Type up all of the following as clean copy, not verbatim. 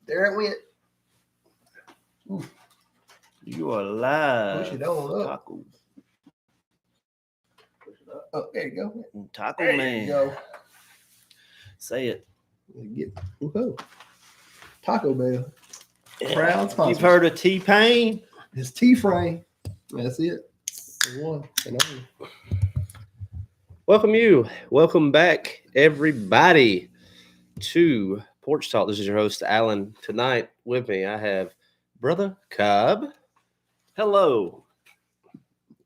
There it went. Ooh. You are live. Push it on up. Taco. Oh, there you go. Taco There man. you go. Say it. Woohoo. Taco Bell. Yeah. Proud sponsor. You've heard of T-Pain? His T-frame. That's it. The one and only. Welcome back, everybody, to Porch Talk. This is your host, Alan. Tonight with me, I have Brother Cobb. Hello.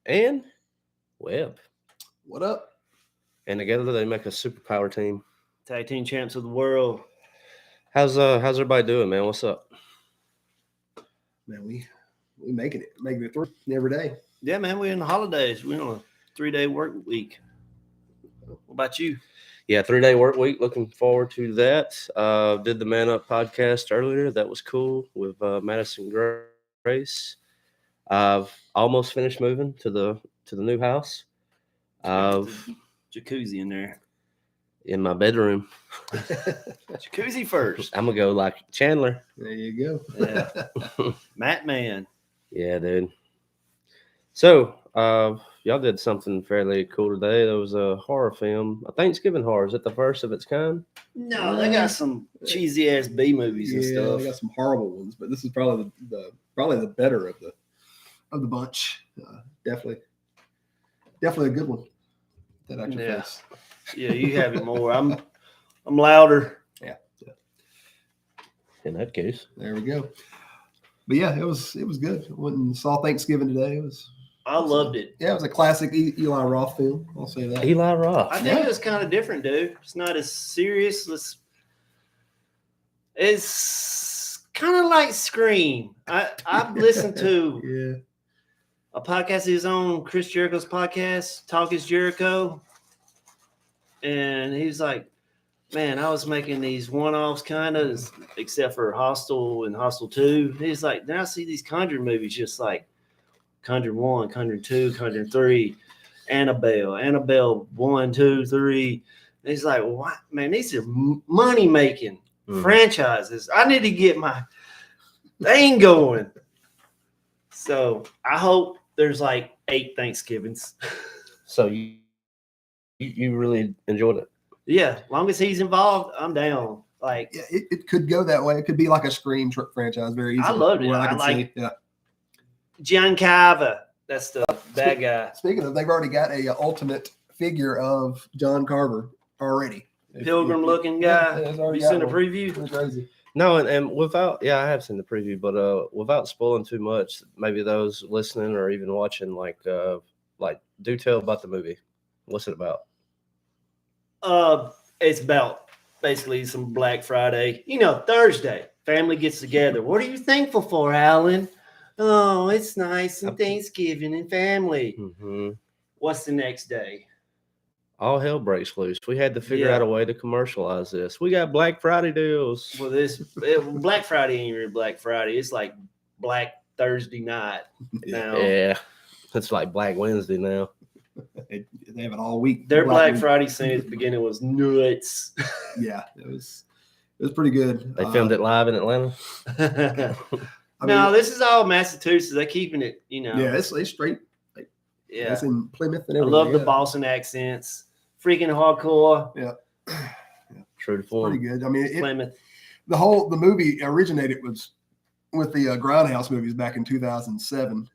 And Webb. What up? And together they make a superpower team. Tag team champs of the world. How's everybody doing, man? What's up? Man, we making it through every day. Yeah, man, we're in the holidays. We're on a 3-day work week. What about you? Yeah, 3-day work week. Looking forward to that. Did the Man Up podcast earlier. That was cool with Madison Grace. I've almost finished moving to the new house. Jacuzzi in there. In my bedroom. Jacuzzi first. I'm gonna go like Chandler. There you go. Yeah. Matt Man. Yeah, dude. So, y'all did something fairly cool today. There was a horror film, a Thanksgiving horror. Is it the first of its kind? No, they got some cheesy ass B movies and stuff. They got some horrible ones, but this is probably the better of the bunch. Definitely a good one. That actually face. Yeah, you have it more. I'm louder. Yeah. In that case, there we go. But yeah, it was good. Went and saw Thanksgiving today. I loved it. Yeah, it was a classic Eli Roth film. I'll say that. Eli Roth. I think it was kind of different, dude. It's not as serious. It's kind of like Scream. I've listened to a podcast of his own, Chris Jericho's podcast, Talk is Jericho. And he was like, man, I was making these one-offs kind of, except for Hostel and Hostel 2. He's like, then I see these Conjuring movies just like Conjuring 1, Conjuring 2, Conjuring 3, Annabelle 1, 2, 3. And he's like, what? Man, these are money-making franchises. I need to get my thing going. So I hope there's like 8 Thanksgivings. So you really enjoyed it? Yeah, as long as he's involved, I'm down. Like, yeah, it could go that way. It could be like a Scream franchise, very easily. I loved it. I like John Carver. That's the bad guy. Speaking of, they've already got a ultimate figure of John Carver already. Pilgrim-looking guy. Have you seen the preview? It's crazy. No, and without, I have seen the preview, but without spoiling too much, maybe those listening or even watching, like do tell about the movie. What's it about? It's about basically some Black Friday. Thursday, family gets together. What are you thankful for, Alan? Oh, it's nice and Thanksgiving and family. Mm-hmm. What's the next day? All hell breaks loose. We had to figure out a way to commercialize this. We got Black Friday deals. Well, Black Friday ain't really Black Friday. It's like Black Thursday night now. Yeah, it's like Black Wednesday now. They have it all week. Their Black Friday scene at the beginning was nuts. Yeah, it was pretty good. They filmed it live in Atlanta. This is all Massachusetts. They're keeping it, Yeah, it's straight. Yeah, it's in Plymouth and everything. I love the Boston accents. Freaking hardcore. Yeah. True to form. Pretty good. I mean, Plymouth. The movie originated with the Grindhouse movies back in 2007,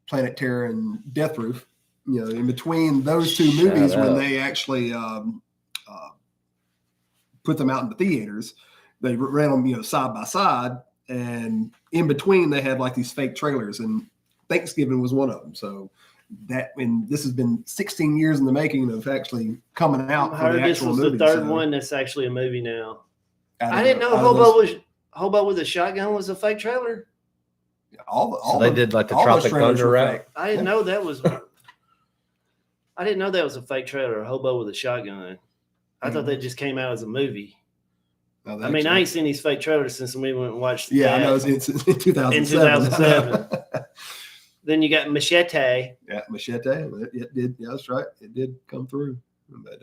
Planet Terror and Death Proof. In between those two movies, when they actually put them out in the theaters, they ran them, side by side, and in between they had like these fake trailers, and Thanksgiving was one of them. So this has been 16 years in the making of actually coming out. I heard this was the third one that's actually a movie now. I didn't know Hobo with a Shotgun was a fake trailer. So they did like the Tropic Thunder route. I didn't know that was. I didn't know that was a fake trailer, a Hobo with a Shotgun. I thought that just came out as a movie. No, I ain't seen these fake trailers since we went and watched. Yeah, I know. It was in 2007. In 2007. Then you got Machete. Yeah, Machete. It did. Yeah, that's right. It did come through. But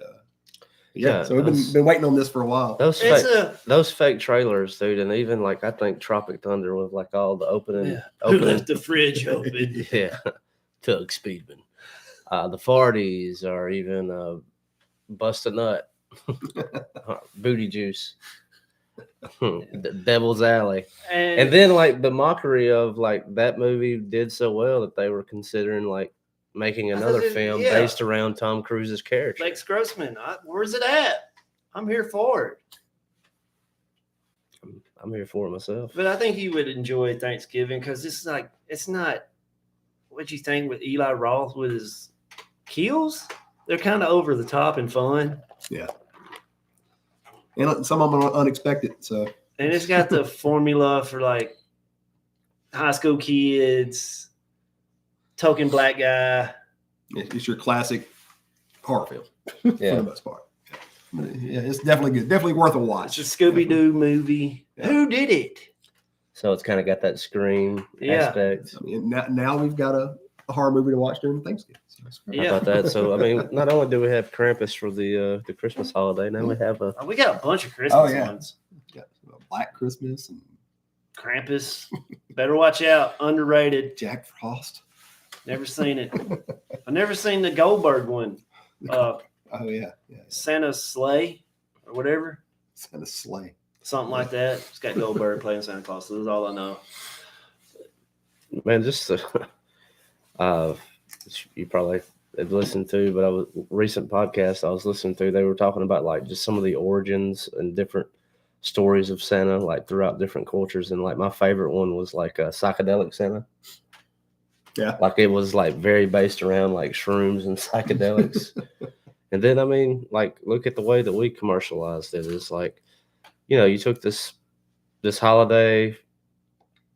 Yeah. So we've been waiting on this for a while. Those fake trailers, dude, and even like I think Tropic Thunder with like all the opening. Who left the fridge open? Yeah, Tug Speedman. The Farties, or even Bust a Nut, Booty Juice, the Devil's Alley, and then like the mockery of like that movie did so well that they were considering like making another film based around Tom Cruise's character. Lex Grossman, where's it at? I'm here for it. I'm here for it myself. But I think you would enjoy Thanksgiving because it's not what you think with Eli Roth with his kills. They're kind of over the top and fun. Yeah. And some of them are unexpected. So. And it's got the formula for like high school kids, token black guy. It's your classic horror film Yeah. for the most part. Yeah, it's definitely good. Definitely worth a watch. It's a Scooby-Doo movie. Yeah. Who did it? So it's kind of got that Scream aspect. I mean, now we've got a horror movie to watch during Thanksgiving. So how about that? So I mean, not only do we have Krampus for the Christmas holiday, now we have we got a bunch of Christmas ones. We got Black Christmas and Krampus. Better watch out. Underrated. Jack Frost. Never seen it. I've never seen the Goldberg one. Oh yeah. Santa's Sleigh or whatever. Santa's Sleigh. Something like that. It's got Goldberg playing Santa Claus. So that's all I know. Man, just you probably have listened to, but recent podcast I was listening to, they were talking about like just some of the origins and different stories of Santa, like throughout different cultures. And like my favorite one was like a psychedelic Santa. Yeah. Like it was like very based around like shrooms and psychedelics. And then, I mean, like, look at the way that we commercialized it. It's like, you took this holiday,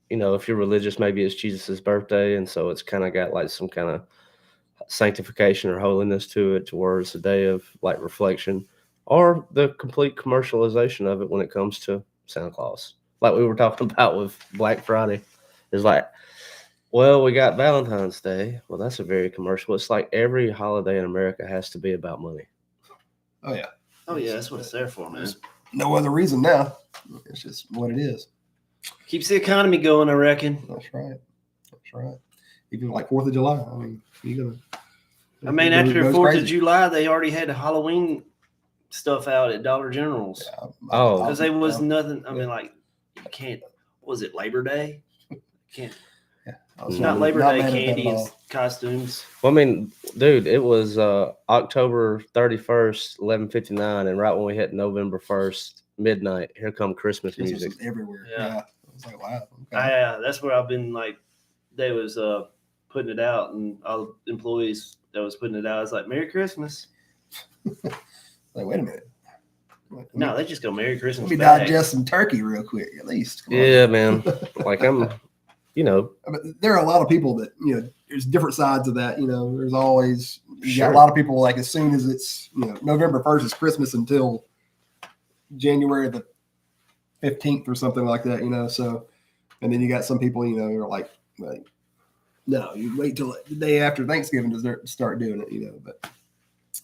if you're religious, maybe it's Jesus's birthday. And so it's kind of got like some kind of sanctification or holiness to it, to where it's a day of like reflection, or the complete commercialization of it when it comes to Santa Claus. Like we were talking about with Black Friday. It's like, well, we got Valentine's Day. Well, that's a very commercial. It's like every holiday in America has to be about money. Oh, yeah. Oh, yeah. That's what it's there for, man. There's no other reason now. It's just what it is. Keeps the economy going, I reckon. That's right. Even like 4th of July. I mean, after 4th of July, they already had Halloween stuff out at Dollar General's. Yeah, because there was nothing. I mean, like, you can't. Was it Labor Day? Can't. It's not Labor Day candy and costumes. Well, I mean, dude, it was October 31st, 11:59, and right when we hit November 1st, midnight, here come Christmas music everywhere. Yeah. I was like, wow. Okay. That's where I've been like, they was putting it out, and all the employees that was putting it out, I was like, Merry Christmas. Like, wait a minute. No, they just go Merry Christmas. Let me digest some turkey real quick, at least. Yeah, man. Like I'm. But there are a lot of people that, there's different sides of that. There's always, got a lot of people like as soon as it's, November 1st is Christmas until January the 15th or something like that, So, and then you got some people, who are like, no, you wait till the day after Thanksgiving to start doing it, But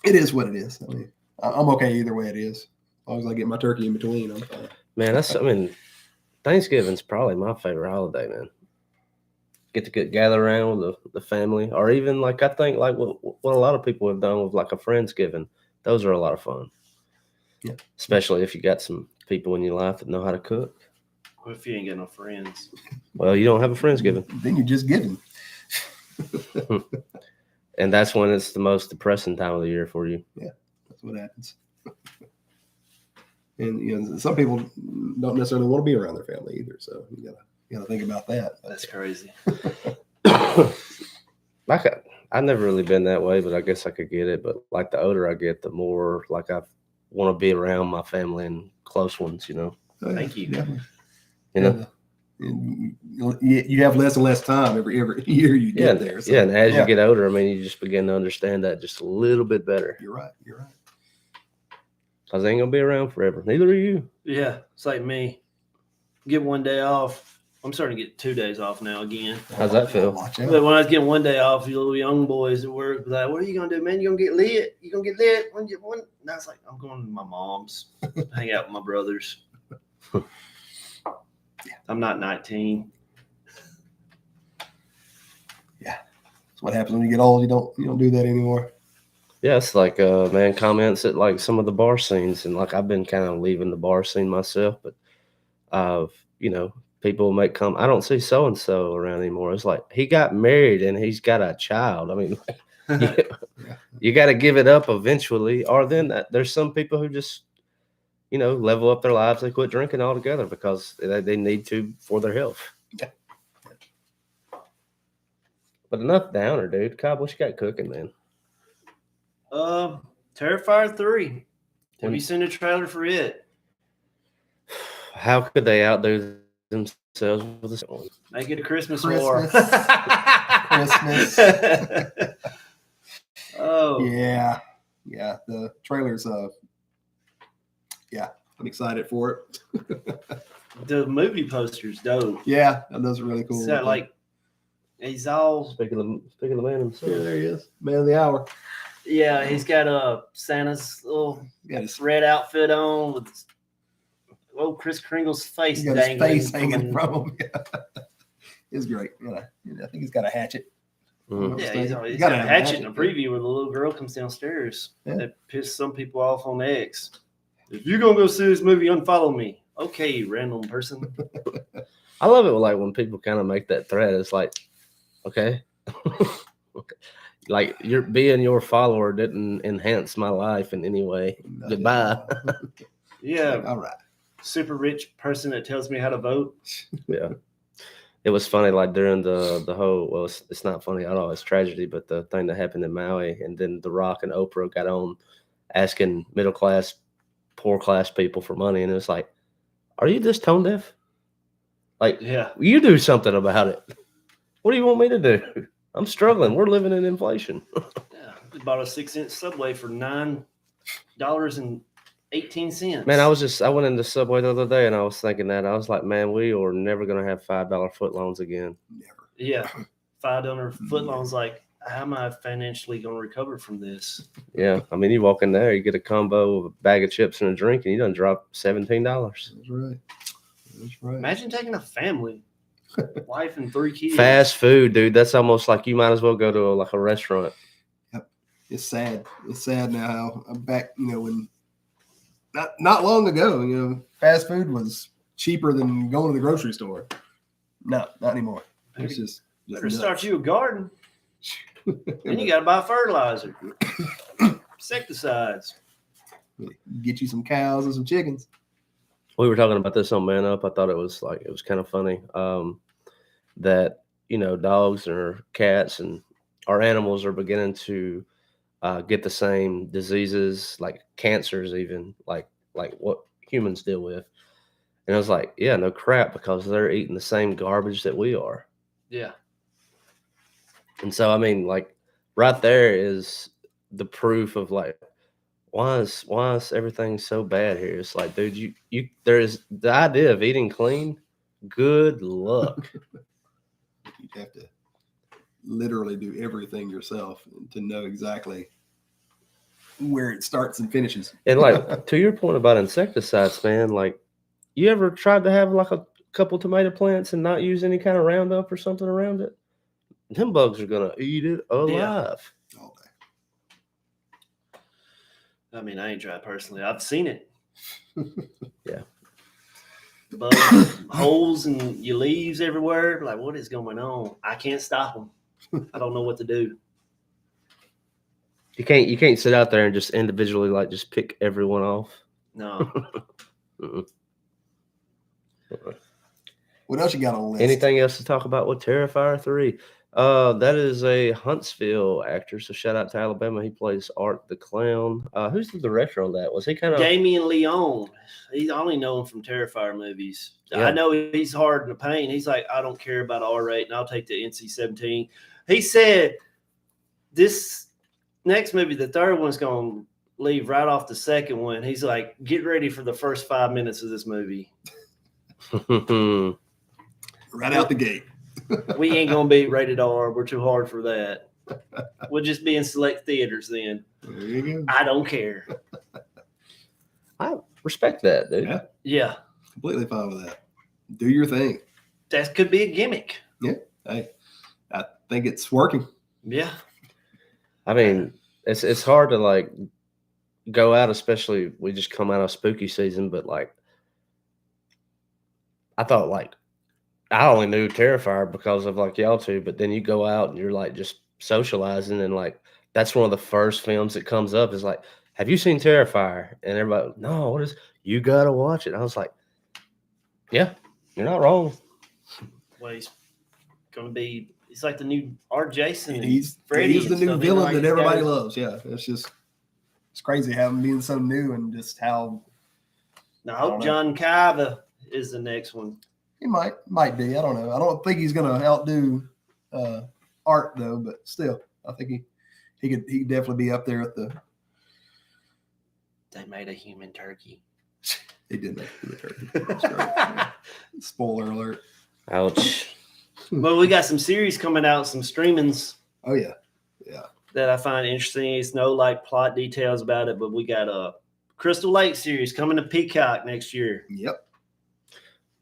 it is what it is. I mean, I'm okay either way it is. As long as I get my turkey in between, I'm fine. Man, Thanksgiving's probably my favorite holiday, man. Get to gather around with the family, or even like I think like what a lot of people have done with like a Friendsgiving. Those are a lot of fun. Yeah. Especially if you got some people in your life that know how to cook. What if you ain't got no friends? Well, you don't have a Friendsgiving. Then you're just giving. And that's when it's the most depressing time of the year for you. Yeah, that's what happens. And some people don't necessarily want to be around their family either. So you gotta think about that. That's crazy. Like I've never really been that way, but I guess I could get it. But like the older I get, the more like I want to be around my family and close ones. Oh, yeah, Thank you. Definitely. And you have less and less time every year you get there. So, and as you get older, I mean, you just begin to understand that just a little bit better. You're right. Because they ain't gonna be around forever. Neither are you. Yeah, it's like me. Get one day off. I'm starting to get 2 days off now again. How's that feel? Watch out. But when I was getting 1 day off, you little young boys at work be like, "What are you gonna do, man? You gonna get lit? You gonna get lit? When?" And I was like, "I'm going to my mom's, hang out with my brothers." I'm not 19. That's what happens when you get old. You don't do that anymore. Yeah, it's like man comments at like some of the bar scenes, and like I've been kind of leaving the bar scene myself, but people make I don't see so and so around anymore. It's like he got married and he's got a child. I mean, you got to give it up eventually, or then there's some people who just level up their lives. They quit drinking altogether because they need to for their health. Yeah. But enough downer, dude. Cobb, what you got cooking, man? Terrifier 3. Have you seen the trailer for it? How could they outdo themselves with this one? Make it a Christmas war. Christmas. Oh. Yeah. The trailers. I'm excited for it. The movie poster's dope. Yeah, those are really cool. It's got, like, he's all. Speaking of the man himself. Yeah, there he is, man of the hour. Yeah, he's got Santa's little red outfit on with Kris Kringle's face He's got dangling. his face hanging from him. Yeah. It's great. I think he's got a hatchet. Mhm. Yeah, he's got a hatchet in a preview where the little girl comes downstairs. Yeah. That pissed some people off on X. If you're gonna go see this movie, unfollow me. Okay, random person. I love it when people kind of make that threat. It's like, okay. Okay. Like your follower didn't enhance my life in any way. Goodbye. Yeah. All right. Super rich person that tells me how to vote. Yeah. It was funny, like during the whole, well, it's not funny at all. It's tragedy, but the thing that happened in Maui, and then The Rock and Oprah got on asking middle class, poor class people for money, and it was like, are you just tone deaf? Like, Yeah. you do something about it. What do you want me to do? I'm struggling. We're living in inflation. Yeah. We bought a 6-inch Subway for $9.18. Man, I went into Subway the other day and I was thinking that. I was like, man, we are never going to have $5 footlongs again. Never. Yeah. $5 footlongs. Like, how am I financially going to recover from this? Yeah. I mean, you walk in there, you get a combo of a bag of chips and a drink, and you done drop $17. That's right. Imagine taking a family, wife and 3 kids. Fast food, dude. That's almost like you might as well go to a restaurant. Yep. It's sad. It's sad now how I'm back, when not long ago, fast food was cheaper than going to the grocery store. No, not anymore. It's just Better nuts. start you a garden. Then you got to buy fertilizer, insecticides. Get you some cows and some chickens. We were talking about this on Man Up. I thought it was kind of funny that dogs or cats and our animals are beginning to get the same diseases, like cancers, even like what humans deal with. And I was like, yeah, no crap, because they're eating the same garbage that we are. Yeah. And so, I mean, like, right there is the proof of like, why is everything so bad here? It's like, dude, there is the idea of eating clean. Good luck. You have to literally do everything yourself to know exactly where it starts and finishes. And like, to your point about insecticides, man, like, you ever tried to have like a couple tomato plants and not use any kind of Roundup or something around it? Them bugs are gonna eat it alive. All day. I mean, I ain't tried personally. I've seen it. Yeah. Bugs, holes and your leaves everywhere. Like, what is going on? I can't stop them. I don't know what to do. You can't sit out there and just individually like just pick everyone off. No. What else you got on the list? Anything else to talk about with Terrifier 3? That is a Huntsville actor, so shout out to Alabama. He plays Art the Clown. Who's the director on that? Was he kind of Damien Leone. I only know him from Terrifier movies. Yeah. I know he's hard in the paint. He's like, I don't care about R8, and I'll take the NC-17. He said this next movie, the third one's going to leave right off the second one. He's like, get ready for the first 5 minutes of this movie. Right out the gate. We ain't gonna be rated R. We're too hard for that. We'll just be in select theaters then. There you go. I don't care. I respect that, dude. Yeah. Yeah, Completely fine with that. Do your thing. that could be a gimmick. Hey, I think it's working. Yeah. I mean, it's hard to like go out, especially we just come out of spooky season, but like I thought like I only knew Terrifier because of like y'all two, but then you go out and you're like just socializing and like that's one of the first films that comes up is like, have you seen Terrifier? And everybody, no, what is you gotta watch it. And I was like, yeah, you're not wrong. Well, he's gonna be. He's like the new Art Jason. And He's Freddy. the and new stuff. villain Like, that he's everybody got- loves. Yeah, it's crazy how him being so new and just how Now, I I don't hope know. John Carver is the next one. he might be. I don't know. I don't think he's gonna outdo Art though, but still, I think he could definitely be up there at the. They made a human turkey. He did make the turkey. That's great. Spoiler alert. Ouch. Well, we got some series coming out, some streamings Oh yeah. that I find interesting. It's no like plot details about it, but we got a Crystal Lake series coming to Peacock next year, Yep.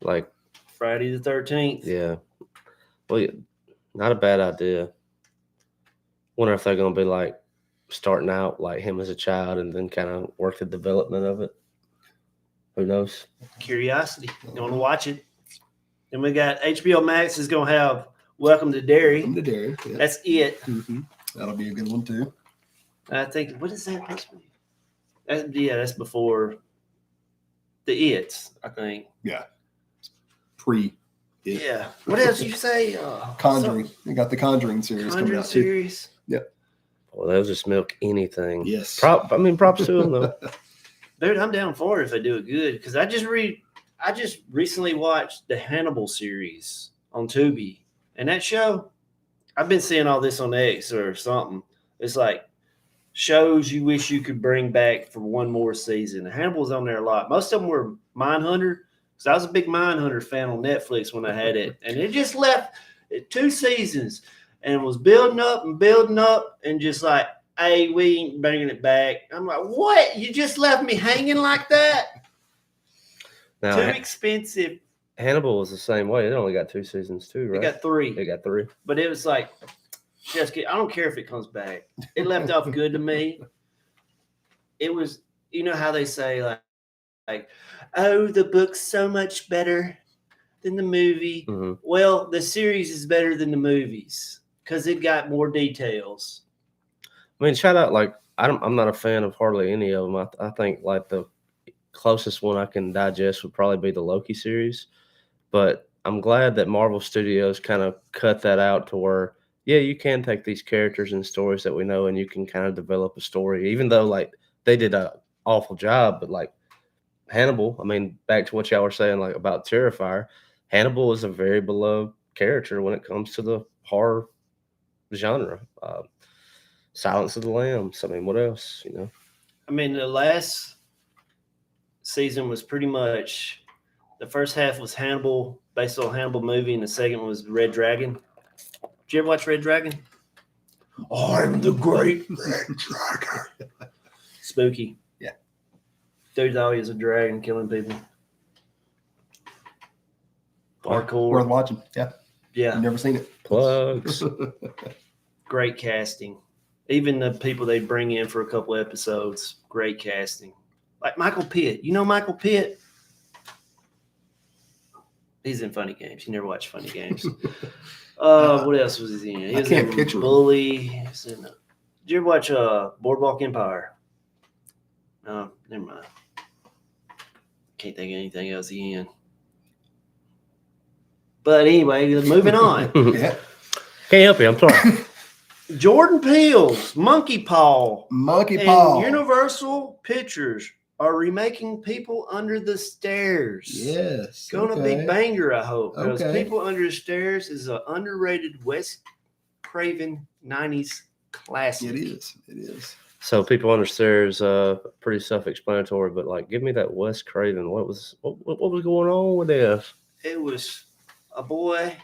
Like, Friday the 13th. yeah. Well, not a bad idea. Wonder if they're gonna be like starting out like him as a child and then kind of work the development of it. Who knows? Curiosity. You want to watch it? Then we got HBO Max is going to have Welcome to Derry. Welcome to Derry. Yeah. That's it. Mhm. That'll be a good one too. I think, what is that supposed to be? That's before the It's, I think. Yeah. Pre. Yeah. What else you say? Conjuring. We got the Conjuring series coming Conjuring out too. series. Well, they'll just milk anything. Yes. Props to them though. Dude, I'm down for it if they do it good. Because I just recently watched the Hannibal series on Tubi. And that show, I've been seeing all this on X or something. It's like shows you wish you could bring back for one more season. Hannibal's on there a lot. Most of them were Mindhunter. Because I was a big Mindhunter fan on Netflix when I had it. And it just left 2 seasons and was building up and just like, hey, we ain't bringing it back. I'm like, what? You just left me hanging like that? Now, Too expensive. Hannibal was the same way. It only got 2 seasons too, They right? got 3. They got 3. But it was like, just I don't care if it comes back. It left off good to me. It was, you know how they say like, oh, the book's so much better than the movie. Mm-hmm. Well, the series is better than the movies because it got more details. I mean, shout out, like, I'm not a fan of hardly any of them. I think, like, the closest one I can digest would probably be the Loki series. But I'm glad that Marvel Studios kind of cut that out to where, yeah, you can take these characters and stories that we know and you can kind of develop a story, even though, like, they did an awful job. But, like, Hannibal, I mean, back to what y'all were saying, like, about Terrifier, Hannibal is a very beloved character when it comes to the horror genre. Silence of the Lambs. I mean, what else, you know? I mean, the last season was pretty much the first half was Hannibal, based on Hannibal movie, and the second was Red Dragon. Did you ever watch Red Dragon? I'm the great Red Dragon. Spooky. Yeah. Dude's always a dragon killing people. Hardcore. Worth watching. Yeah. Yeah. I've never seen it. Plugs. Great casting. Even the people they bring in for a couple episodes, great casting. Like Michael Pitt. You know Michael Pitt? He's in Funny Games. You never watch Funny Games. What else was he in? He I was can't in picture him. Bully. He was in, did you ever watch Boardwalk Empire? No, never mind. Can't think of anything else he in. But anyway, moving on. Yeah. Can't help you. I'm sorry. Jordan Peele's Monkey Paw Monkey and Paw. Universal Pictures are remaking People Under the Stairs. Yes. Gonna okay. be banger, I hope. Because Okay. People Under the Stairs is an underrated Wes Craven 90s classic. It is. It is. So People Under Stairs, pretty self-explanatory, but like, give me that Wes Craven. What was going on with this? It was a boy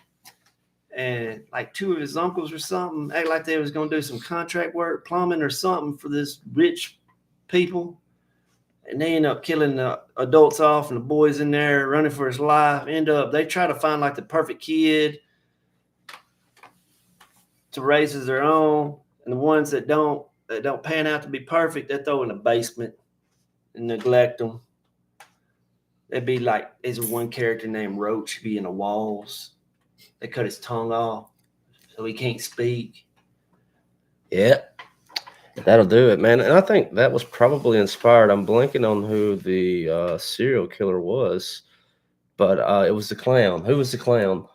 and like two of his uncles or something act like they was going to do some contract work, plumbing or something for this rich people. And they end up killing the adults off, and the boy's in there running for his life. They try to find like the perfect kid to raise as their own. And the ones that don't pan out to be perfect, they throw in the basement and neglect them. There'd be like, there's one character named Roach be in the walls. They cut his tongue off so he can't speak. Yeah, that'll do it, man. And I think that was probably inspired. I'm blanking on who the serial killer was, but it was the clown. Who was the clown?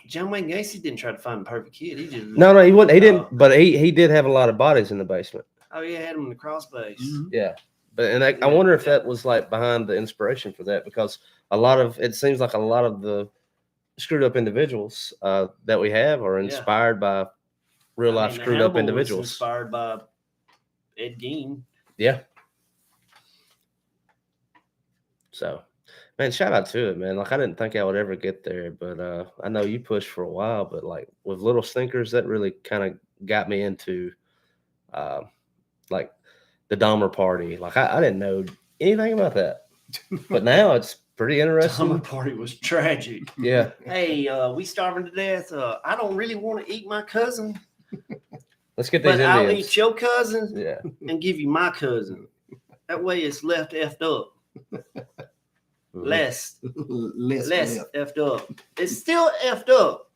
John Wayne Gacy didn't try to find the perfect kid. He just No, he wouldn't. He didn't. But he did have a lot of bodies in the basement. Oh yeah, had him in the crawl space. Mhm. Yeah, but I wonder if that was like behind the inspiration for that, because it seems like a lot of the screwed up individuals that we have are inspired by real life screwed up individuals. Inspired by Ed Gein. Yeah. So, man, shout out to it, man. Like, I didn't think I would ever get there, but I know you pushed for a while, but like with Little Stinkers, that really kind of got me into like the Dahmer Party. Like, I didn't know anything about that, but now it's pretty interesting. Dahmer Party was tragic. Yeah. Hey, we starving to death. I don't really want to eat my cousin. Let's get these But Indians. I'll eat your cousin Yeah. and give you my cousin. That way it's left effed up. Mhm. Less Left. effed up. It's still effed up.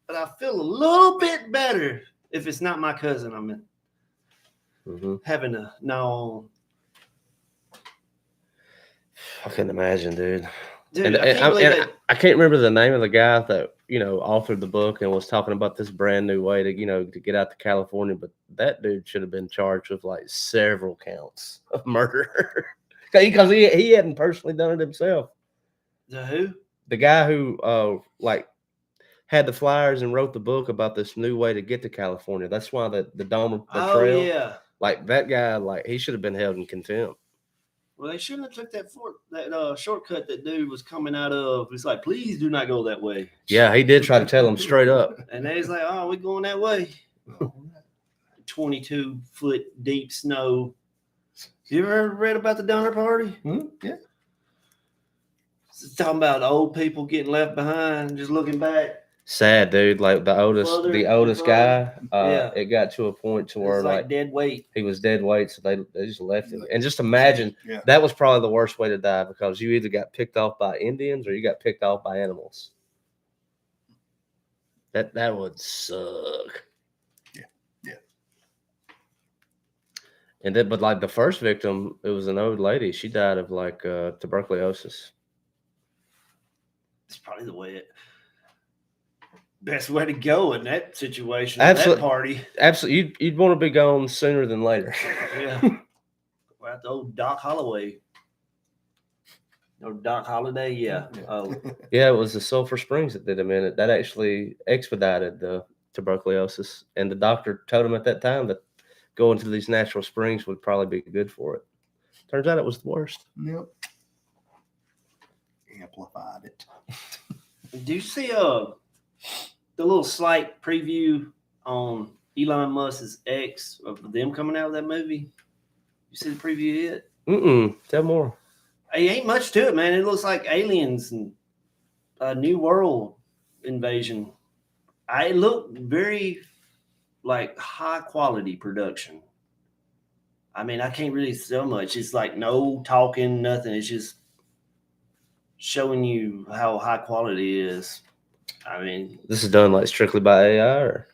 But I feel a little bit better if it's not my cousin I'm having to gnaw on. I couldn't imagine, dude. Dude, I can't believe that. I can't remember the name of the guy that authored the book and was talking about this brand new way to get out to California. But that dude should have been charged with like several counts of murder because he hadn't personally done it himself. The who? The guy who had the flyers and wrote the book about this new way to get to California. That's why the Dahmer trail. Oh yeah. Like that guy, like he should have been held in contempt. Well, they shouldn't have took that shortcut that dude was coming out of. It's like, please do not go that way. Yeah, he did try to tell him straight up. And they was like, oh, we're going that way. 22-foot deep snow. You ever read about the Dahmer Party? Yeah. It's talking about old people getting left behind, just looking back. Sad, dude. Like the oldest guy. Yeah. It got to a point to where like dead weight. he was dead weight, so they just left him. And just imagine that was probably the worst way to die, because you either got picked off by Indians or you got picked off by animals. That would suck. Yeah. And then, but like the first victim, it was an old lady. She died of like tuberculosis. It's probably the best way to go in that situation. Absolutely. That party. Absolutely. You'd want to be gone sooner than later. Yeah. We're at the old Doc Holloway. Or Doc Holiday, yeah. Oh. Yeah, it was the Sulphur Springs that did him in it. That actually expedited the tuberculosis. And the doctor told him at that time that going to these natural springs would probably be good for it. Turns out it was the worst. Yep. Amplified it. Do you see the little slight preview on Elon Musk's X of them coming out with that movie? You see the preview yet? Tell more. It ain't much to it, man. It looks like aliens and a new world invasion. It looked very like high quality production. I mean, I can't really sell much. It's like no talking, nothing. It's just showing you how high quality it is. I mean, this is done like strictly by AI, or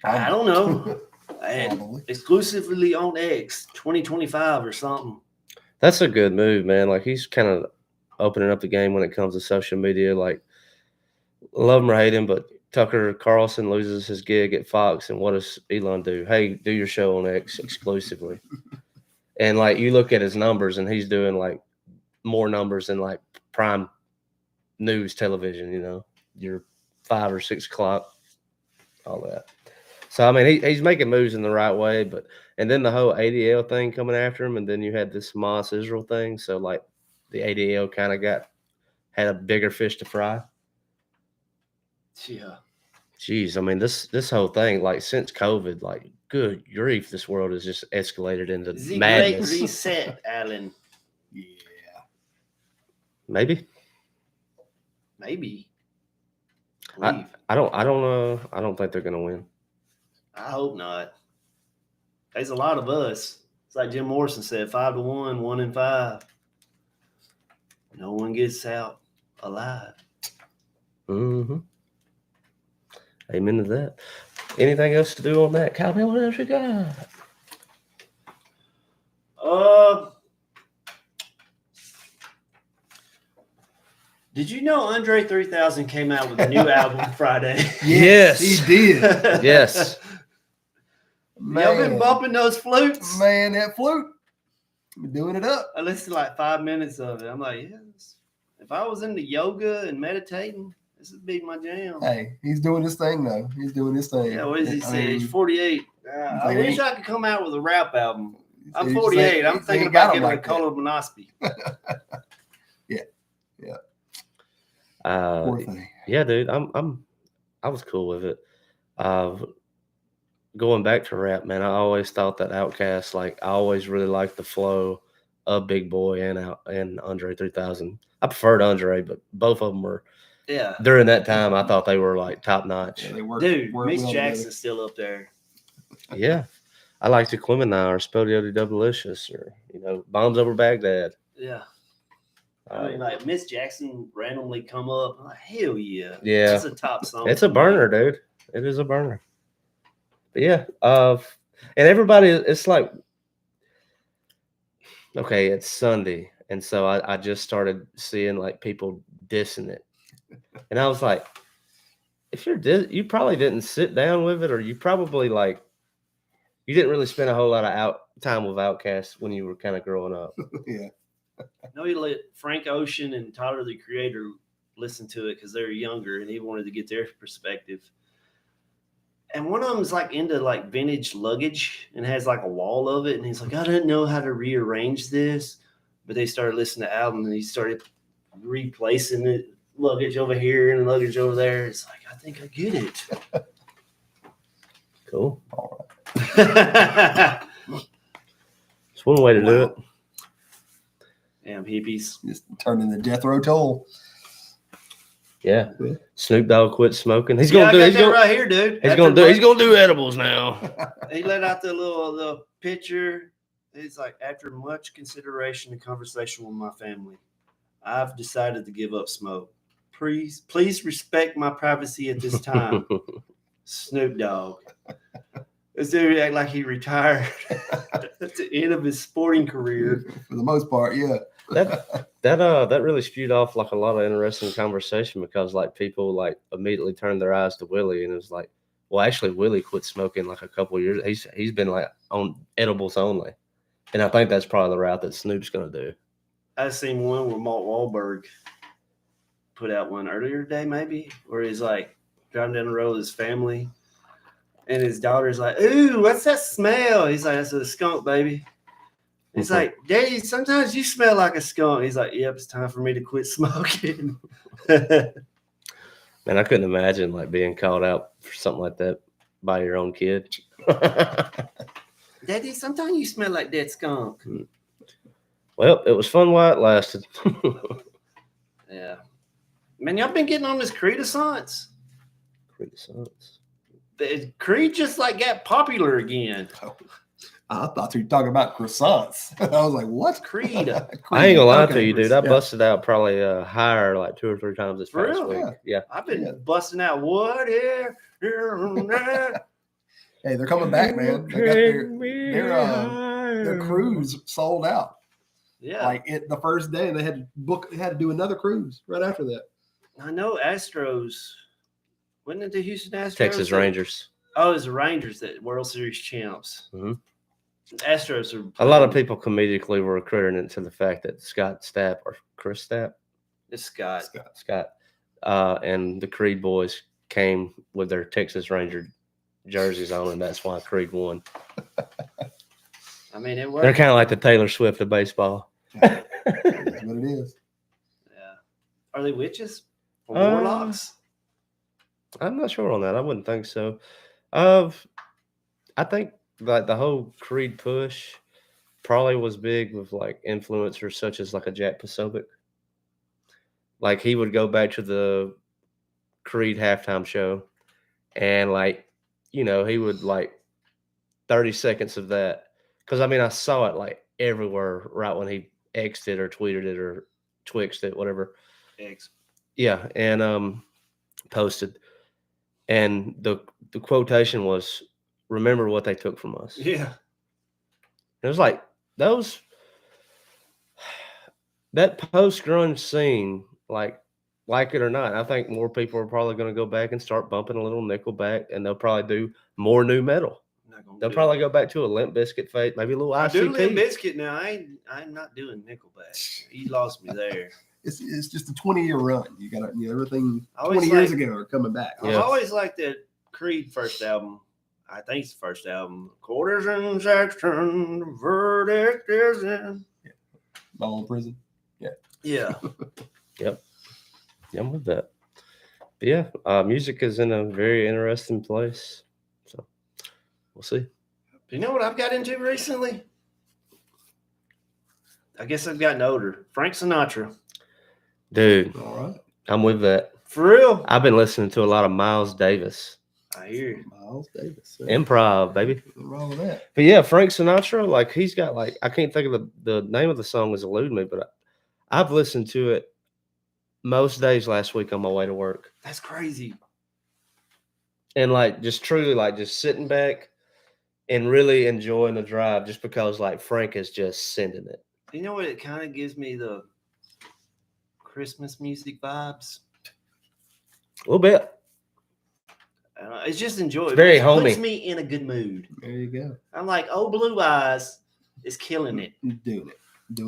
I don't know. Probably. Exclusively on X 2025 or something. That's a good move, man. Like he's kind of opening up the game when it comes to social media. Like, love him or hate him, but Tucker Carlson loses his gig at Fox, and what does Elon do? Hey, do your show on X exclusively. And like you look at his numbers, and he's doing like more numbers than like prime news television. Your 5 or 6 o'clock, all that. So I mean, he's making moves in the right way, and then the whole ADL thing coming after him, and then you had this Hamas Israel thing. So like the ADL kind of had a bigger fish to fry. Yeah. Jeez, I mean, this whole thing, like since COVID, like good grief, this world has just escalated into The madness. Great Reset, Alan. Yeah. Maybe. Leave. I don't think they're gonna win. I hope not. There's a lot of us. It's like Jim Morrison said, 5-1, 1-5. No one gets out alive. Mm-hmm. Amen to that. Anything else to do on that? Calvin, what else you got? Did you know Andre 3000 came out with a new album Friday? Yes. He did. Yes. Y'all been bumping those flutes? Man, that flute. Been doing it up. I listened to like 5 minutes of it. I'm like, yes. If I was into yoga and meditating, this would be my jam. Hey, he's doing his thing though. He's doing his thing. Yeah, what does he I say? mean, He's 48. I like, wish I could come out with a rap album. I'm he just 48. ain't- I'm he thinking ain't got about him getting like a colonoscopy. Poor thing. Yeah, dude, I was cool with it. Going back to rap, man, I always thought that Outkast, like, I always really liked the flow of Big Boy and Andre 3000. I preferred Andre, but both of them were Yeah. during that time. I thought they were like top notch. Yeah, they work, Dude, work Miss well Jackson's still up there. Yeah, I liked Aquemini or Spodioty Doublelicious or Bombs Over Baghdad. Yeah. I mean, like, Miss Jackson randomly come up. I'm like, hell yeah. Yeah. That's a top song. It's a burner, dude. It is a burner. But yeah, and everybody, it's like, okay, it's Sunday, and so I just started seeing like people dissing it, and I was like, if you probably didn't sit down with it, or you probably you didn't really spend a whole lot of time with Outkast when you were kind of growing up. Yeah. No, he let Frank Ocean and Tyler the Creator listen to it because they're younger and he wanted to get their perspective. And one of them is like into like vintage luggage and has like a wall of it. And he's like, I didn't know how to rearrange this. But they started listening to the album and he started replacing it, luggage over here and luggage over there. It's like, I think I get it. Cool. All Damn It's one way to do it. hippies. Just turned into death row toll. Yeah. Yeah. Snoop Dogg quit smoking. He's Yeah, gonna do. I got He's that gonna. right here, dude. He's gonna do. He's gonna do edibles now. He let out the little picture. He's like, after much consideration and conversation with my family, I've decided to give up smoke. Please respect my privacy at this time. Snoop Dogg. This dude act like he retired at the end of his sporting career. For the most part, yeah. That really spewed off like a lot of interesting conversation because like people like immediately turned their eyes to Willie and it was like, well, actually Willie quit smoking like a couple of years. He's been like on edibles only, and I think that's probably the route that Snoop's gonna do. I seen one where Mark Wahlberg put out one earlier today, maybe, where he's like driving down the road with his family, and his daughter's like, "Ooh, what's that smell?" He's like, "That's a skunk, baby." He's like, "Daddy, sometimes you smell like a skunk." He's like, "Yep, it's time for me to quit smoking." Man, I couldn't imagine like being called out for something like that by your own kid. Daddy, sometimes you smell like that skunk. Well, it was fun while it lasted. Yeah. Man, y'all been getting on this Creedence. Creed just like got popular again. I thought you were talking about croissants. I was like, what? Creed. I ain't gonna lie to Okay, you, dude. I yeah. busted out probably higher like 2 or 3 times this For past real? week. Yeah. I've been Yeah. busting out what here. Hey, they're coming back, man. They got their cruise sold out. Yeah. Like the first day, and they had to do another cruise right after that. I know Astros. Wasn't it the Houston Astros? Texas Rangers. Oh, it was the Rangers that World Series champs. Mhm. Astros are A lot of people comedically were crediting it to the fact that Scott Stapp or Chris Stapp, It's Scott. Scott, and the Creed boys came with their Texas Ranger jerseys on, and that's why Creed won. I mean, it They're worked. kind of like the Taylor Swift of baseball. That's what it is. Yeah. Are they witches or Uh, warlocks? I'm not sure on that. I wouldn't think so. I think like the whole Creed push probably was big with like influencers such as like a Jack Posobiec. Like he would go back to the Creed halftime show and like, he would like 30 seconds of that. Because I mean, I saw it like everywhere right when he X'd it or tweeted it or twixed it, whatever. X. Yeah, and posted, and the quotation was, "Remember what they took from us." Yeah. It was like those that post grunge scene, like it or not. I think more people are probably going to go back and start bumping a little Nickelback, and they'll probably do more new metal. They'll probably go back to a Limp Bizkit fate, maybe a little ICP. I do Limp Bizkit now. I'm not doing Nickelback. He lost me there. It's just a 20-year run. You got everything 20 always years like- ago are coming back. I've always liked that Creed first album. I think it's the first album. Quarters in section, the verdict is in. All in prison. Yeah. Yep. Yeah, I'm with that. But yeah, music is in a very interesting place. So we'll see. You know what I've got into recently? I guess I've gotten older. Frank Sinatra. Dude, All right. I'm with that. For real? I've been listening to a lot of Miles Davis. I hear you. Miles Davis. Improv, baby. Nothing wrong with that. But yeah, Frank Sinatra, like he's got like, I can't think of the name of the song is eluding me, but I've listened to it most days last week on my way to work. That's crazy. And like just truly like just sitting back and really enjoying the drive just because like Frank is just sending it. You know what? It kind of gives me the Christmas music vibes. A little bit. It's just enjoyable. Very It homey. puts me in a good mood. There you go. I'm like, oh, Blue Eyes is killing it. Doing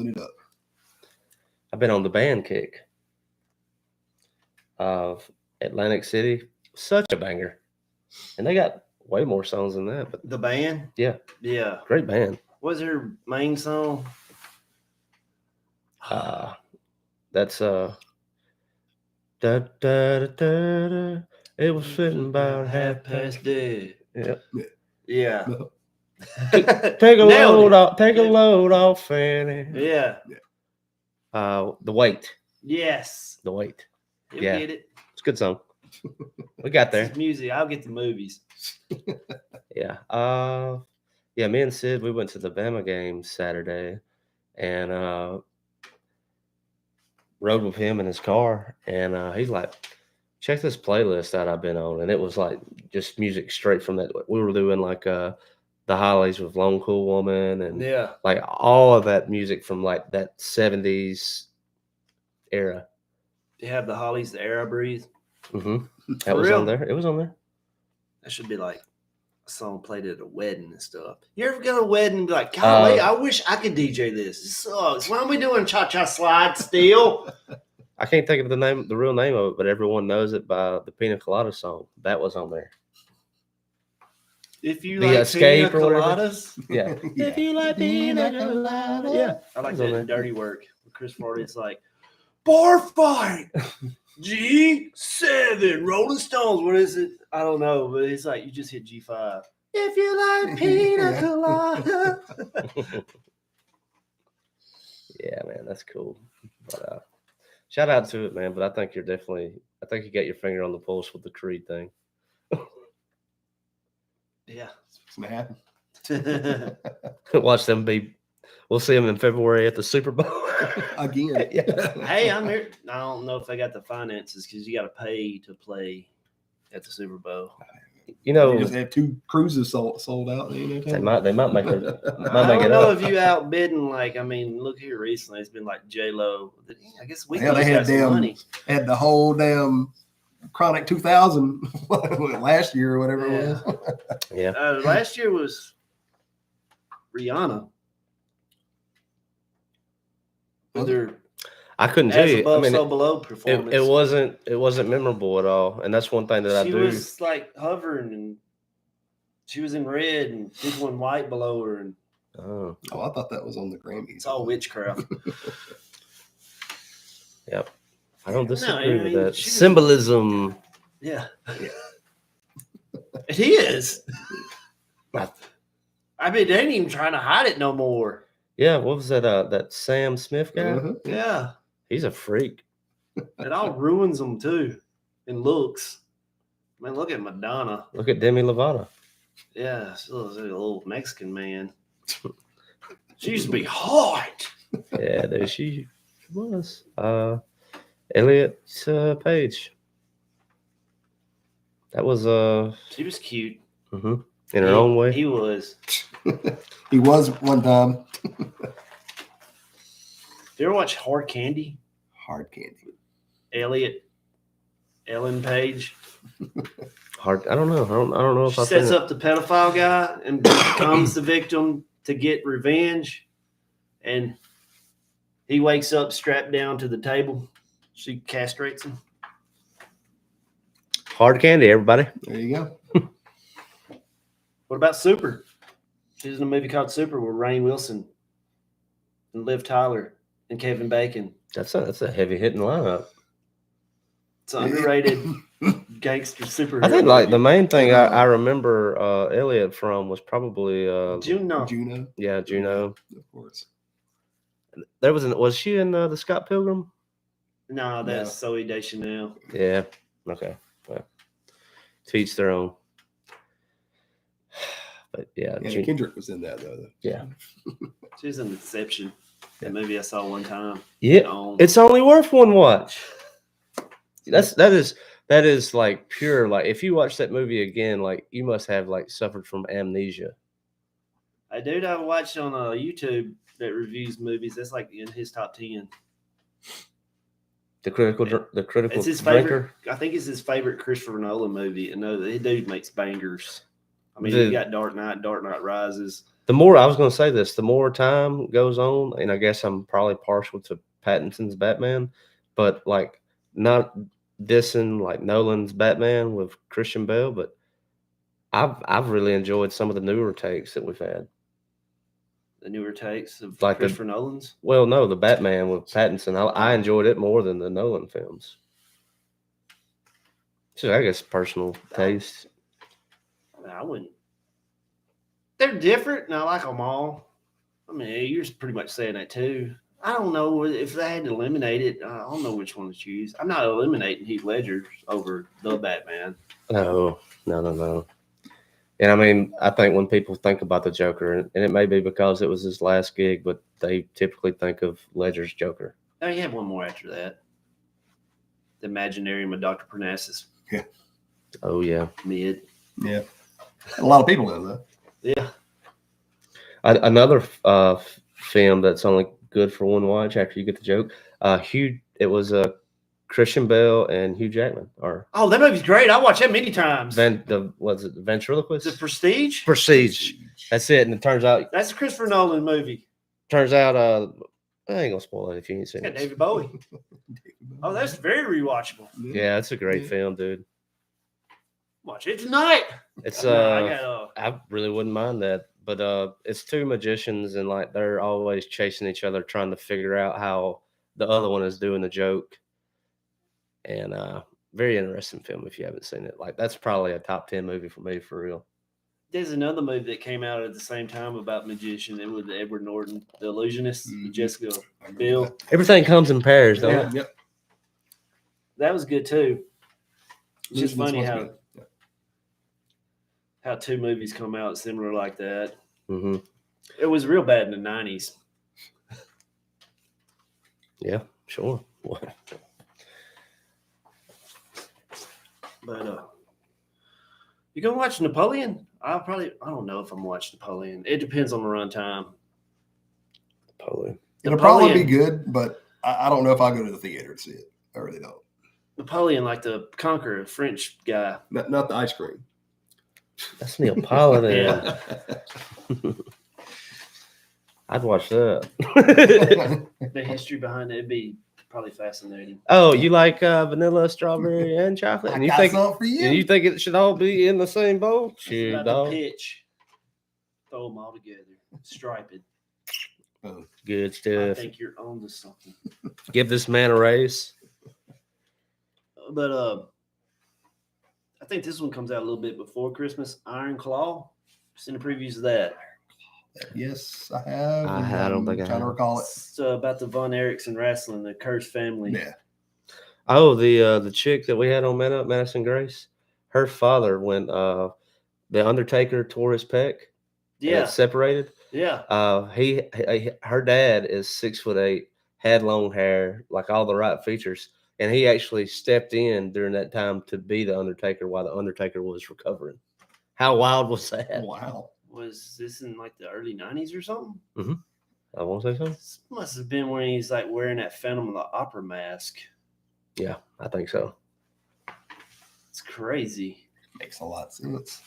it up. I've been on the band kick of Atlantic City. Such a banger. And they got way more songs than that. But The band? yeah, Yeah. great band. What's their main song? That's da, da, da, da, da. It was fitting about half past. dead. Yeah. Yeah. Take a Nailed load it. off. Take a load off, Fanny. Yeah. The Wait. Yes. The Wait. You'll Yeah. get it. It's a good song. We got there. It's music. I'll get the movies. Yeah. Yeah. Me and Sid, we went to the Bama game Saturday, and rode with him in his car, and he's like, check this playlist that I've been on, and it was like just music straight from that. We were doing like the Hollies with Lone Cool Woman, and Yeah. like all of that music from like that 70s era. They have the Hollies, the Air I Breathe. Mm-hmm. That For was real? on there. It was on there. That should be like a song played at a wedding and stuff. You ever go to a wedding and be like, golly, I wish I could DJ this. This sucks. Why aren't we doing cha-cha slide still? I can't think of the real name of it, but everyone knows it by the Pina Colada song. That was on there. If you The like Escape pina or whatever. coladas. Yeah. Yeah. If you like Pina Colada. Yeah. I like It was on that in there. Dirty Work with Chris Farley. It's like, bar fight. G7, Rolling Stones. What is it? I don't know, but it's like you just hit G5. If you like pina colada. Yeah, man, that's cool. But shout out to it, man. But I think you got your finger on the pulse with the Creed thing. Yeah. It's gonna happen Watch them we'll see them in February at the Super Bowl. again. Yeah. Hey, I'm here. I don't know if they got the finances because you got to pay to play at the Super Bowl. You know, You just have 2 cruises sold out. they might make it. I make don't it know up. if you outbidding, like, I mean, look here recently, it's been like J-Lo. I guess we Yeah, they had got some money. had the whole damn Chronic 2000 last year or whatever it was. Yeah. Last year was Rihanna. With their I couldn't tell As you. Above, I mean, So Below performance. it wasn't memorable at all, and that's one thing that She I do. was like hovering, and she was in red, and people in white below her, and Oh, Oh, I thought that was on the Grammys. it's all witchcraft. yep. I don't No, disagree I with mean, that. she was- Symbolism. Yeah. It is. I mean, they ain't even trying to hide it no more. Yeah, what was that? That Sam Smith guy? Uh-huh. Yeah. He's a freak. It all ruins them too in looks. I mean, look at Madonna. Look at Demi Lovato. Yeah, she looks like a little Mexican man. She used to be hot. Yeah, dude, she was. Elliot Page. That was She was cute. in her own way. He was. He was one time. Do you ever watch Hard Candy? Hard Candy. Ellen Page. Hard. I don't know. I don't know if She I sets seen up the pedophile guy and becomes the victim to get revenge. And he wakes up strapped down to the table. She castrates him. Hard Candy, everybody. There you go. What about Super? She's in a movie called Super with Rainn Wilson and Liv Tyler and Kevin Bacon. That's a heavy hitting lineup. It's an underrated gangster superhero. I think like the movie. main thing I remember Elliot from was probably Juno. Juno. Yeah, Juno. Of course. There was she in the Scott Pilgrim? No, that's Zoe Deschanel. Yeah. Okay. Well, to each their own. But yeah, Yeah, Kendrick was in that though. Yeah. She's an exception. That movie I saw one time. Yeah, it's only worth one watch. That is like pure. Like if you watch that movie again, like you must have like suffered from amnesia. A dude I watched on YouTube that reviews movies. That's like in his top 10. The critical. It's his favorite. I think it's his favorite Christopher Nolan movie. And no, the dude makes bangers. I mean, you got Dark Knight Rises. The more I was going to say this, the more time goes on, and I guess I'm probably partial to Pattinson's Batman, but like not dissing like Nolan's Batman with Christian Bale, but I've really enjoyed some of the newer takes that we've had. The newer takes of like Christopher Nolan's? Well, no, the Batman with Pattinson. I enjoyed it more than the Nolan films. So I guess personal taste. I wouldn't. They're different, and I like them all. I mean, you're pretty much saying that too. I don't know if they had to eliminate it. I don't know which one to choose. I'm not eliminating Heath Ledger over the Batman. No. And I mean, I think when people think about the Joker, and it may be because it was his last gig, but they typically think of Ledger's Joker. Oh, you have one more after that. The Imaginarium of Dr. Parnassus. Yeah. Oh, yeah. Mid. Yeah. A lot of people know that. Yeah. Another film that's only good for one watch after you get the joke. It was Christian Bale and Hugh Jackman. Oh, that movie's great. I watched that many times. Was it The Ventriloquist? The Prestige? Prestige. That's it. And it turns out that's a Christopher Nolan movie. Turns out I ain't gonna spoil it if you ain't seen it. David Bowie. Oh, that's very rewatchable. Yeah, it's a great film, dude. Watch it tonight. It's I really wouldn't mind that. But it's two magicians and like they're always chasing each other, trying to figure out how the other one is doing the joke. And very interesting film if you haven't seen it. Like that's probably a top 10 movie for me for real. There's another movie that came out at the same time about magician. It was Edward Norton, The Illusionist, Jessica Biel. Everything comes in pairs, don't it? Yep. That was good too. It's just funny how two movies come out similar like that. Mm-hmm. It was real bad in the 90s. Yeah, sure. But you gonna watch Napoleon? I don't know if I'm watching Napoleon. It depends on the runtime. Napoleon. It'll probably be good, but I don't know if I'll go to the theater to see it. I really don't. Napoleon, like the conqueror, French guy. Not the ice cream. That's Neapolitan. Yeah. I'd watch that. The history behind it'd be probably fascinating. Oh, you like vanilla, strawberry, and chocolate? And you think for you. And you think it should all be in the same bowl? Shoot, dog. Pitch. Throw them all together. Stripe it. Oh. Good stuff. I think you're on to something. Give this man a raise. But think this one comes out a little bit before Christmas. Iron Claw. Seen the previews of that. Yes, I have. I don't think I trying to have. recall it. It's about the Von Erichsen wrestling, the Cursed family. Yeah. Oh, the chick that we had on Madison Grace, her father went. The Undertaker tore his pec. And Yeah. it separated. Yeah. Her dad is 6'8", had long hair, like all the right features, and he actually stepped in during that time to be the Undertaker while the Undertaker was recovering. How wild was that? Wow. Was this in like the early 90s or something? Mm-hmm. I won't say so. This must have been when he's like wearing that Phantom of the Opera mask. Yeah, I think so. It's crazy. Makes a lot of sense.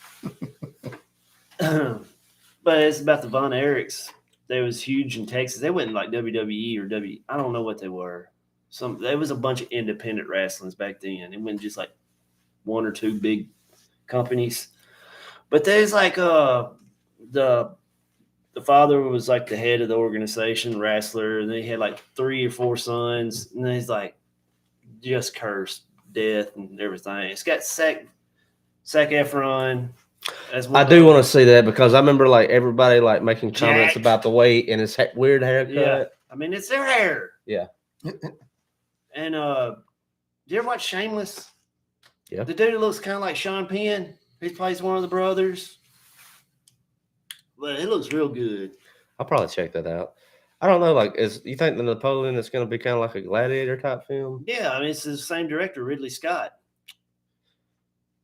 But it's about the Von Erichs. They was huge in Texas. They went in like WWE or I don't know what they were. There was a bunch of independent wrestlings back then. It wasn't just like one or two big companies. But there's like the father was like the head of the organization, wrestler, and then he had like 3 or 4 sons, and then he's like just cursed, death and everything. It's got Zac Efron. I do want to see that because I remember like everybody like making comments Jack. about the weight and his weird haircut. Yeah, I mean it's their hair. Yeah. And do you ever watch Shameless? Yeah. The dude looks kind of like Sean Penn. He plays one of the brothers. But it looks real good. I'll probably check that out. I don't know, like, you think the Napoleon is going to be kind of like a gladiator type film? Yeah, I mean it's the same director, Ridley Scott.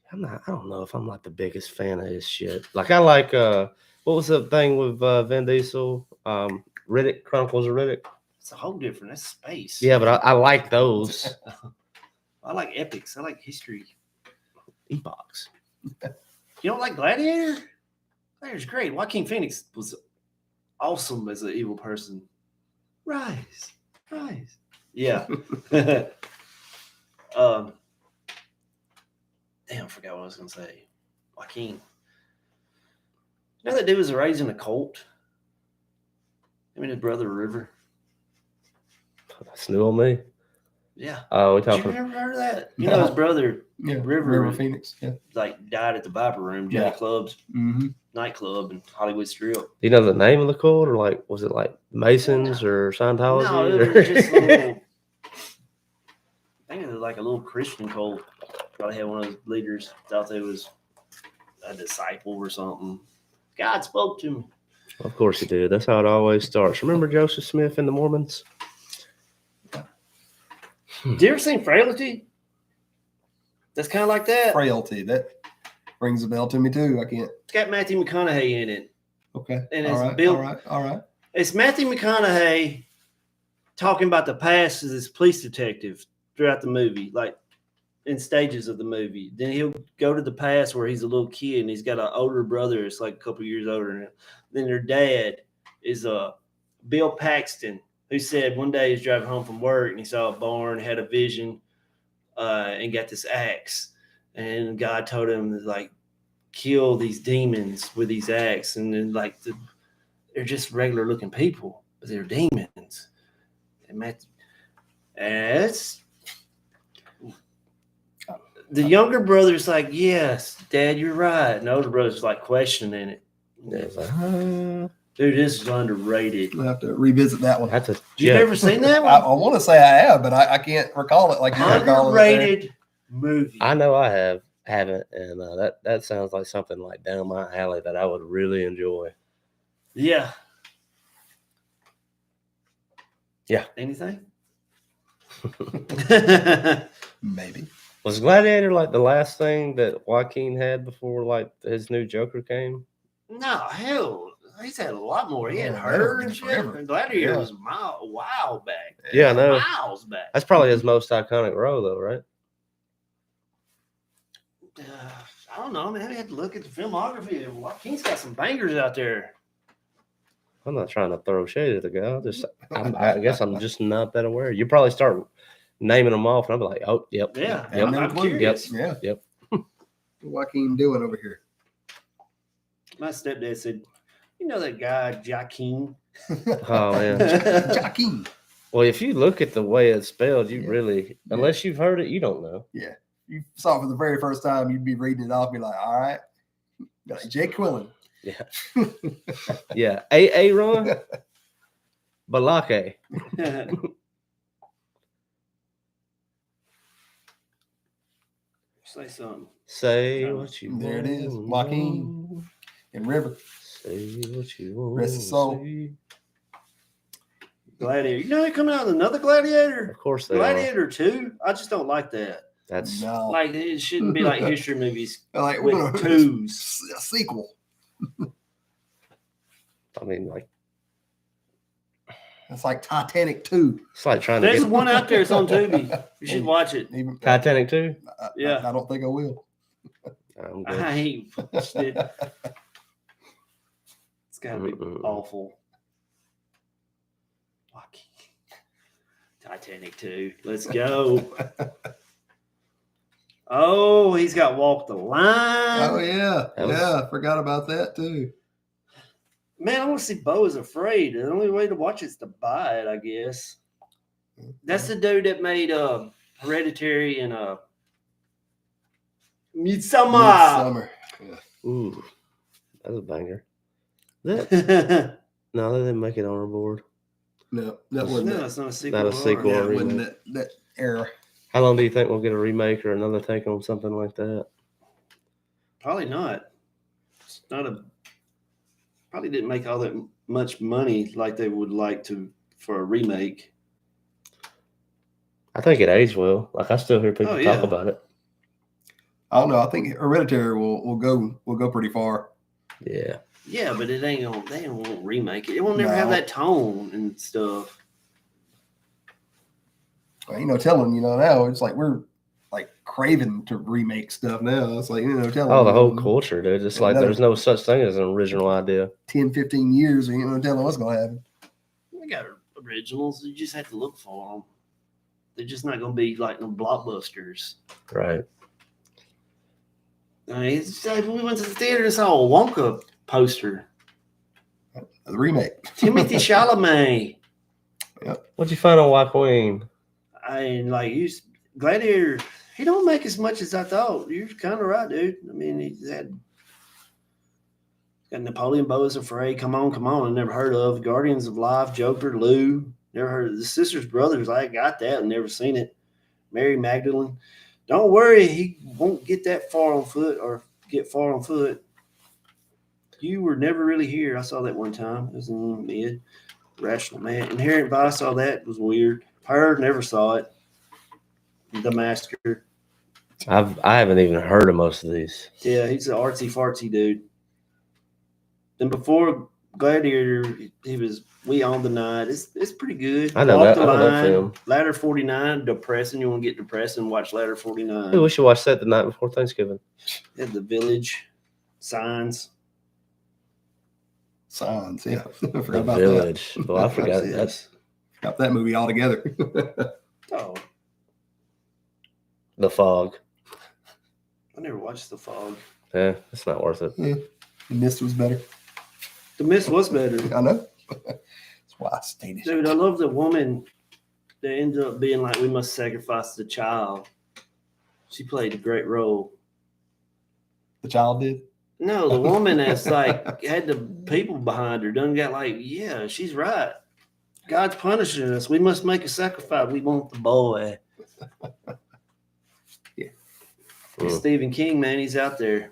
I don't know if I'm like the biggest fan of his shit. Like I like what was the thing with Vin Diesel? Riddick, Chronicles of Riddick. It's a whole different. That's space. Yeah, but I like those. I like epics. I like history. Epochs. You don't like Gladiator? Gladiator's great. Joaquin Phoenix was awesome as an evil person. Rise. Yeah. Damn, I forgot what I was going to say. Joaquin. You know that dude was raised in a cult? Him and his brother River. That's new on me. Yeah. Oh, we Did you talking. ever heard of that? You know his brother River Phoenix. Yeah. like died at the Viper Room, Johnny Club's nightclub in Hollywood Strip. Do you know the name of the cult, or like was it like Masons or Scientology? No, it was just a little. I think it was like a little Christian cult. Probably had one of those leaders thought they was a disciple or something. God spoke to me. Of course he did. That's how it always starts. Remember Joseph Smith and the Mormons? Did you ever seen Frailty? That's kind of like that. Frailty. That rings a bell to me too. I can't. It's got Matthew McConaughey in it. Okay. And it's all right. built. All right. It's Matthew McConaughey talking about the past as this police detective throughout the movie, like in stages of the movie. Then he'll go to the past where he's a little kid and he's got an older brother. It's like a couple years older than him. Then their dad is Bill Paxton, who said one day he was driving home from work and he saw a barn, had a vision, and got this axe. And God told him to like kill these demons with these axe. And then like they're just regular looking people, but they're demons. And it's the younger brother's like, yes, Dad, you're right. And the older brother's like questioning it. Yeah, it's like, dude, this is underrated. I'll have to revisit that one. You've never seen that one? I want to say I have, but I can't recall it like you're underrated movie. I know I haven't, and that sounds like something like down my alley that I would really enjoy. Yeah. Yeah. Anything? Maybe. Was Gladiator like the last thing that Joaquin had before like his new Joker came? No, hell, he's had a lot more. He had Yeah, her and shit. forever. And Gladiator Yeah. was a while back. Yeah, I know. Miles back. That's probably his most iconic role, though, right? I don't know, man. We had to look at the filmography. Joaquin's got some bangers out there. I'm not trying to throw shade at the guy. I guess I'm just not that aware. You probably start naming them off, and I'll be like, "Oh, yep, Yeah, yep, I'm curious. yep." What's Joaquin doing over here? My stepdad said, "You know that guy Joaquin?" Oh man, Joaquin. Well, if you look at the way it's spelled, you Yeah. really, unless you've heard it, you don't know. Yeah. you saw it for the very first time, you'd be reading it off, be like, all right, like Jake Quillen. Yeah. Yeah. Aaron Balake. Say something. Say what you There want. it is, Joaquin and River. Say what you want. Rest his soul. Say. Gladiator. You know they're coming out with another Gladiator? Of course they are. Gladiator 2? I just don't like that. That's No, Like, it shouldn't be like history movies like we're with gonna twos. a sequel. I mean, like, It's like Titanic 2. it's like trying to There's get one out there. It's on Tubi. You should watch it. Even, Titanic 2. Yeah. I don't think I will. I'm good. I hate it. It's gotta be Mm-mm. awful. Fuck. Titanic 2. Let's go. Oh, he's got Walk the Line. Oh yeah, That was- yeah. I forgot about that too. Man, I want to see Bo is Afraid. The only way to watch it is to buy it, I guess. That's the dude that made Hereditary and Midsommar. Midsummer. Yeah. Ooh, that's a banger. That, no, they didn't make it on our board. No, that wasn't No, that. it's not a sequel. Not a horror. sequel. Yeah, or it wasn't remake. that era. How long do you think we'll get a remake or another take on something like that? Probably not. It's not a. Probably didn't make all that much money like they would like to for a remake. I think it aged well. Like, I still hear people Oh, yeah. talk about it. I don't know. I think Hereditary will go pretty far. Yeah. Yeah, but it ain't gonna. They won't remake it. It won't never have No. that tone and stuff. Well, telling now it's like we're like craving to remake stuff now. It's like telling. Oh, the whole culture, dude. It's like Another- there's no such thing as an original idea. 10, 15 years, telling what's gonna happen. We got originals. You just have to look for them. They're just not gonna be like no blockbusters. Right. I mean, it's like when we went to the theater and saw a Wonka poster. The remake. Timothy Chalamet. What'd you find on Joaquin? Gladiator. He don't make as much as I thought. You're kind of right, dude. I mean, he's got Napoleon Beau is Afraid. Come on. I never heard of Guardians of Life. Joker. Lou. Never heard of the Sisters Brothers. I got that and never seen it. Mary Magdalene. Don't worry, he won't get that far on foot or get far on foot. You were never really here. I saw that one time. It was in mid. Rational Man. Inherent Vice, I saw that. It was weird. Her, never saw it. The Master. I haven't even heard of most of these. Yeah, he's an artsy fartsy dude. Then before Gladiator, he was We Own the Night. It's pretty good. I know Walk that- the I know that Line. film. Ladder 49, depressing. You want to get depressed and watch Ladder 49. Hey, we should watch that the night before Thanksgiving. At the Village. Signs. Signs. Yeah, I The forgot about Village. Well, I forgot Yes. that's Got that movie altogether. Oh, The Fog. I never watched The Fog. Yeah, it's not worth it. The Mist was better. The Mist was better. I know. That's why I stated. Dude, I love the woman that ended up being like, we must sacrifice the child. She played a great role. The child did. No, the woman that's like had the people behind her done got like, yeah, she's right. God's punishing us. We must make a sacrifice. We want the boy. Yeah. Mm. Stephen King, man, he's out there.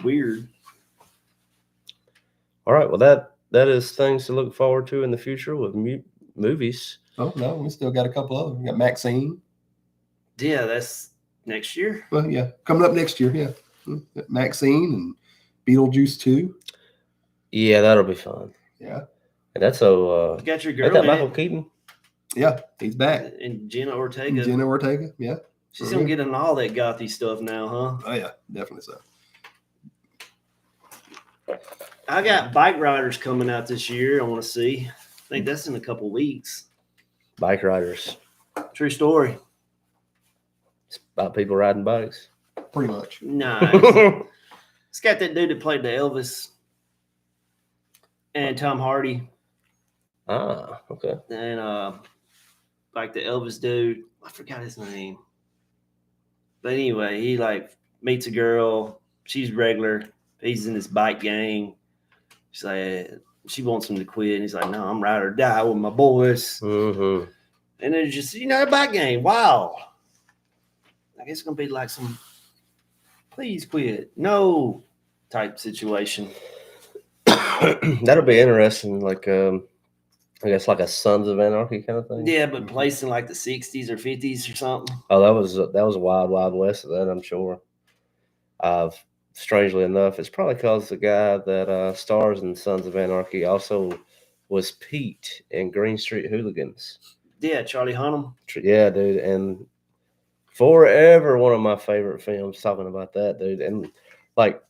Weird. All right. Well, that is things to look forward to in the future with movies. Oh no, we still got a couple of them. We got Maxine. Yeah, that's next year. Well, yeah, coming up next year. Yeah, Maxine and Beetlejuice 2. Yeah, that'll be fun. Yeah, And that's so. You got your Ain't girl that in Michael it, Keaton? yeah, he's back. and Jenna Ortega. Jenna Ortega. Yeah. She's gonna get in all that gothy stuff now, huh? Oh yeah, definitely so. I got Bike Riders coming out this year. I want to see. I think that's in a couple weeks. Bike riders. True story. It's about people riding bikes. Pretty much. Nice. It's got that dude that played the Elvis and Tom Hardy Ah, okay. and like the Elvis dude. I forgot his name. But anyway, he like meets a girl. She's regular. He's in this bike gang. She's like, she wants him to quit. And he's like, no, I'm ride or die with my boys. Mm-hmm. And they're just, a bike gang. Wow. I guess it's going to be like some, please quit. No type situation. That'll be interesting. Like, I guess like a Sons of Anarchy kind of thing. Yeah, but placed in like the 60s or 50s or something. Oh, that was a wild, wild west of that, I'm sure. Strangely enough, it's probably because the guy that stars in Sons of Anarchy also was Pete in Green Street Hooligans. Yeah, Charlie Hunnam. Yeah, dude, and forever one of my favorite films. Talking about that, dude, and like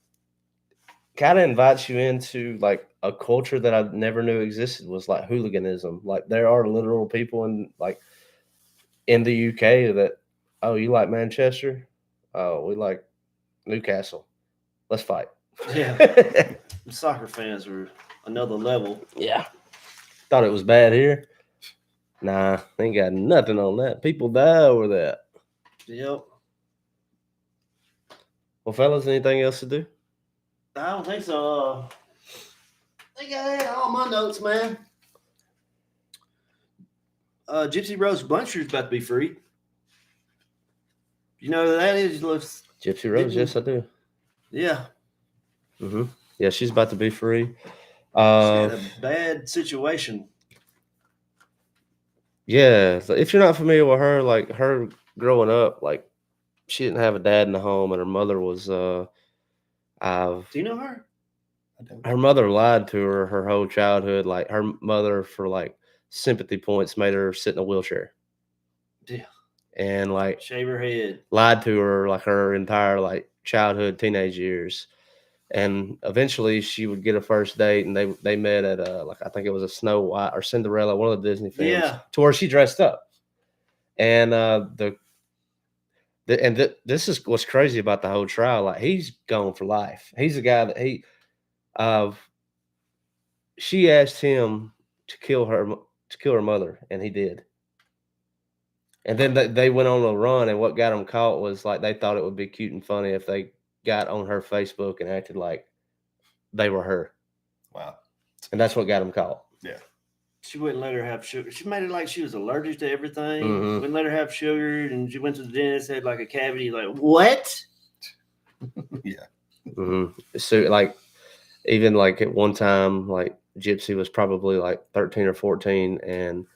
kind of invites you into like a culture that I never knew existed. Was like hooliganism. Like there are literal people in the UK that, oh, you like Manchester? Oh, we like Newcastle. Let's fight. Yeah. Soccer fans are another level. Yeah. Thought it was bad here. Nah, ain't got nothing on that. People die over that. Yep. Well, fellas, anything else to do? I don't think so. I think I had all my notes, man. Gypsy Rose Bluntshre's about to be free. You know who that is? Gypsy Rose, yes, I do. Yeah. Mm-hmm. Yeah, she's about to be free. She had a bad situation. Yeah, if you're not familiar with her, like her growing up, like she didn't have a dad in the home, and her mother was. Do you know her? I don't. Her mother lied to her whole childhood. Like her mother, for like sympathy points, made her sit in a wheelchair. Yeah. And like shave her head. Lied to her like her entire like childhood, teenage years. And eventually she would get a first date, and they met at like I think it was a Snow White or Cinderella, one of the Disney films, Yeah. to where she dressed up. And this is what's crazy about the whole trial. Like he's gone for life. He's the guy that she asked him to kill her mother, and he did. And then they went on a run, and what got them caught was like they thought it would be cute and funny if they got on her Facebook and acted like they were her. Wow. And that's what got them caught. Yeah. She wouldn't let her have sugar. She made it like she was allergic to everything. Mhm. Wouldn't let her have sugar, and she went to the dentist, had like a cavity. Like, what? Yeah. Mm-hmm. So like even like at one time, like Gypsy was probably like 13 or 14, and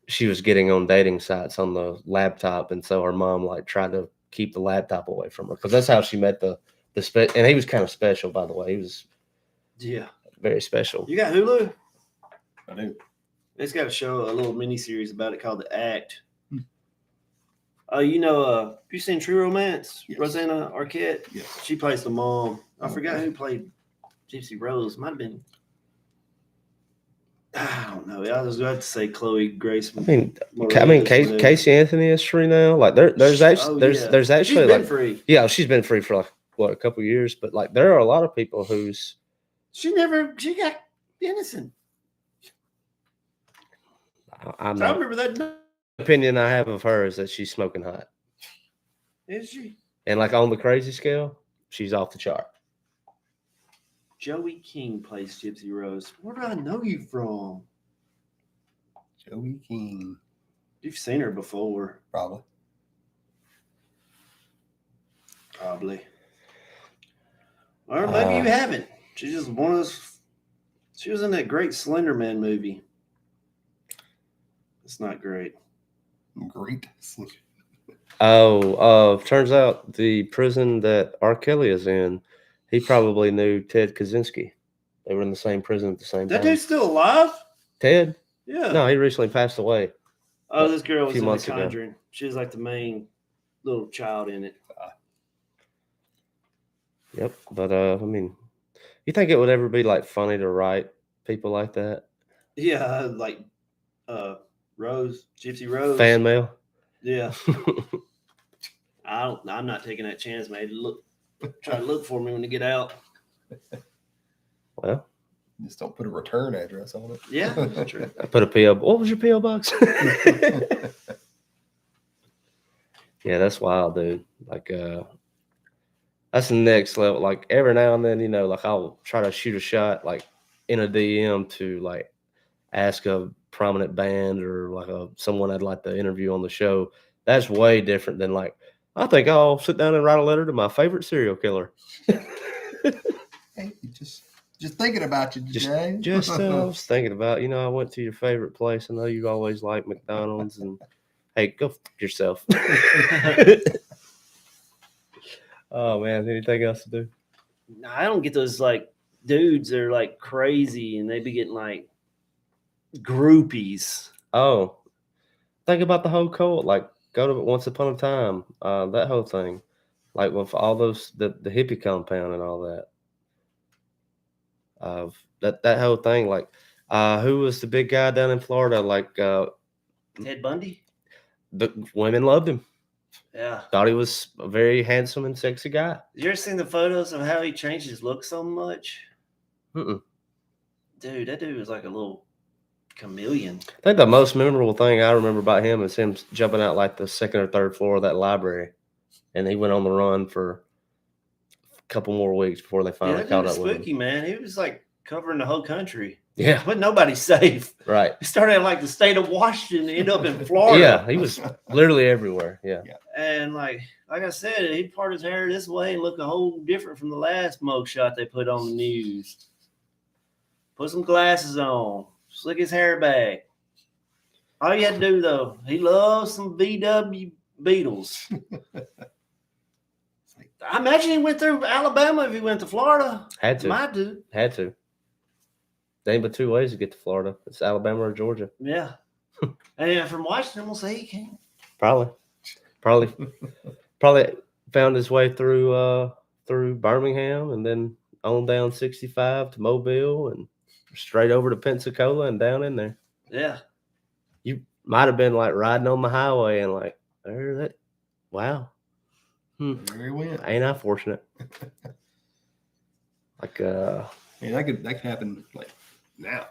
she was getting on dating sites on the laptop, and so her mom like tried to keep the laptop away from her, because that's how she met the and he was kind of special, by the way. He was very special. You got Hulu? I do. It's got a show, a little mini series about it called The Act. Hmm. Have you seen True Romance? Yes. Rosanna Arquette? Yes. She plays the mom. I Oh, forgot okay. who played Gypsy Rose. Might have been. I don't know. I was going to say Chloe Grace. Casey Anthony is free now. Like there's actually there's actually she's been like free. Yeah, she's been free for like a couple of years, but like there are a lot of people whose She got innocent. I I remember that. opinion I have of her is that she's smoking hot, Is she? and like on the crazy scale, she's off the chart. Joey King plays Gypsy Rose. Where do I know you from? Joey King. You've seen her before. Probably. Or maybe you haven't. She's just one of those. She was in that great Slender Man movie. It's not great. Great. Turns out the prison that R. Kelly is in, he probably knew Ted Kaczynski. They were in the same prison at the same That time. dude's still alive? Ted? Yeah. No, he recently passed away. Oh, this girl was few in The months ago. Conjuring. She was like the main little child in it. Yep. But I mean, you think it would ever be like funny to write people like that? Yeah, like Gypsy Rose. Fan mail? Yeah. I'm not taking that chance, mate. Try to look for me when you get out. Well, just don't put a return address on it. Yeah, that's true. I put a P.O. What was your P.O. box? Yeah, that's wild, dude. Like, that's the next level. Like every now and then, like I'll try to shoot a shot, like in a DM to like ask a prominent band or like someone I'd like to interview on the show. That's way different than like, I think I'll sit down and write a letter to my favorite serial killer. Hey, just thinking about you, Jay. Just I was thinking about, I went to your favorite place. I know you always like McDonald's, and hey, go f yourself. Oh man, anything else to do? I don't get those like dudes that are like crazy and they be getting like groupies. Oh, think about the whole cult. Like go to Once Upon a Time, that whole thing, like with all those the hippie compound and all that. That whole thing, like, who was the big guy down in Florida? Like, Ted Bundy? the women loved him. Yeah. Thought he was a very handsome and sexy guy. You ever seen the photos of how he changed his look so much? Mm-mm. Dude, that dude was like a little chameleon. I think the most memorable thing I remember about him is him jumping out like the second or third floor of that library, and he went on the run for a couple more weeks before they finally that caught dude up was with spooky, him. man. He was like covering the whole country. Yeah, But nobody's safe. right. He started in like the state of Washington, ended up in Florida. Yeah, he was literally everywhere. Yeah. And like I said, he'd part his hair this way and look a whole different from the last mug shot they put on the news. Put some glasses on, slick his hair back. All you had to do though, he loves some VW Beetles. I imagine he went through Alabama if he went to Florida. Had to. Might do. Had to. There ain't but two ways to get to Florida. It's Alabama or Georgia. Yeah. And from Washington, we'll say he can't. Probably found his way through Birmingham and then on down 65 to Mobile and straight over to Pensacola and down in there. Yeah. You might have been like riding on the highway and like, wow. There he went. Ain't I fortunate? Like, Man, that could happen like now.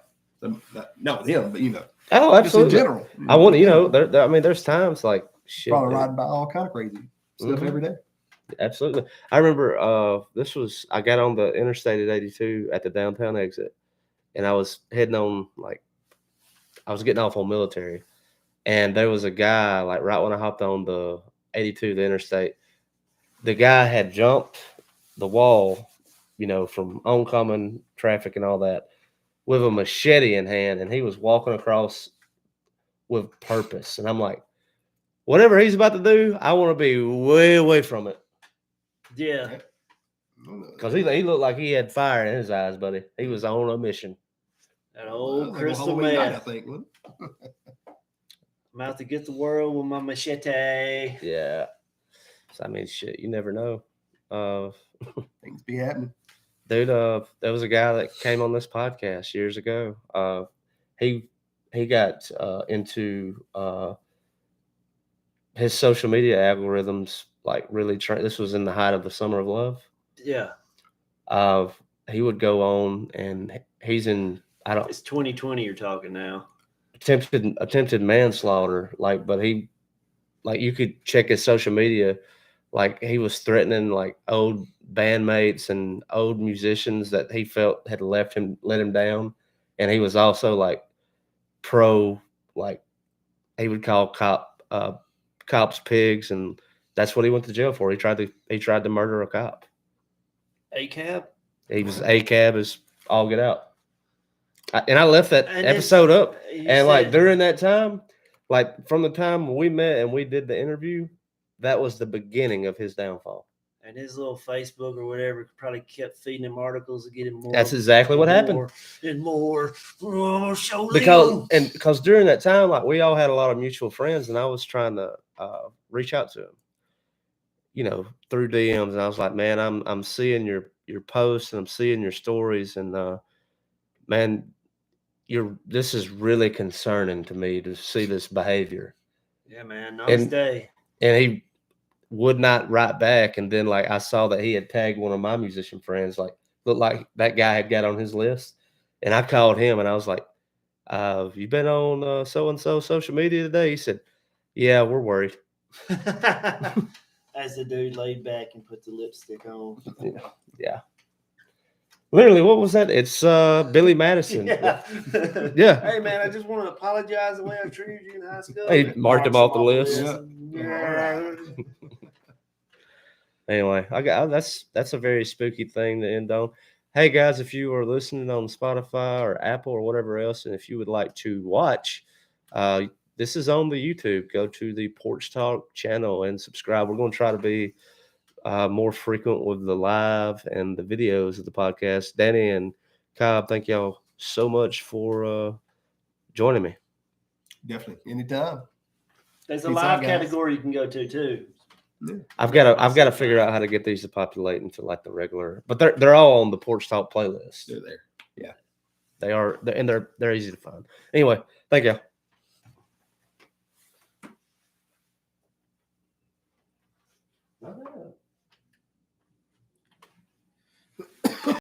Not with him, but oh, absolutely. Just in general. I want to, there's times like shit. Probably riding by all kind of crazy stuff every day. Absolutely. I remember I got on the interstate at 82 at the downtown exit, and I was heading on, like, I was getting off on Military, and there was a guy, like, right when I hopped on the 82, the interstate, the guy had jumped the wall, from oncoming traffic and all that, with a machete in hand, and he was walking across with purpose. And I'm like, whatever he's about to do, I want to be way away from it. Yeah. Because he looked like he had fire in his eyes, buddy. He was on a mission. That old crystal man. Night, I think. I'm out to get the world with my machete. Yeah. So, shit, you never know. Things be happening. Dude, there was a guy that came on this podcast years ago. He got into his social media algorithms, like really this was in the height of the summer of love. Yeah. He would go on and he's in, it's 2020 you're talking now. Attempted manslaughter, but he, you could check his social media, like he was threatening like old bandmates and old musicians that he felt had let him down. And he was also like pro, like he would call cops pigs, and that's what he went to jail for. He tried to murder a cop. ACAB? He was ACAB as all get out. And I left that episode up. And like during that time, like from the time we met and we did the interview, that was the beginning of his downfall. And his little Facebook or whatever probably kept feeding him articles to get him more. That's exactly what happened. And more. Because during that time, like we all had a lot of mutual friends, and I was trying to reach out to him, through DMs, and I was like, man, I'm seeing your posts and I'm seeing your stories, and man, this is really concerning to me to see this behavior. Yeah, man, nice day. And he would not write back. And then like I saw that he had tagged one of my musician friends, like looked like that guy had got on his list. And I called him and I was like, have you been on so-and-so social media today? He said, yeah, we're worried. As the dude laid back and put the lipstick on. Yeah. Literally, what was that? It's Billy Madison. Yeah. Yeah. Hey man, I just want to apologize the way I treated you in high school. He marked him off the list. Yeah. Anyway, that's a very spooky thing to end on. Hey guys, if you are listening on Spotify or Apple or whatever else, and if you would like to watch, this is on the YouTube. Go to the Porch Talk channel and subscribe. We're going to try to be more frequent with the live and the videos of the podcast. Danny and Cobb, thank y'all so much for joining me. Definitely. Anytime. There's a Peace live out, guys. category you can go to too. Yeah. I've got to figure out how to get these to populate into like the regular, but they're all on the Porch Talk playlist. They're there. They are, and they're easy to find. Anyway, thank you.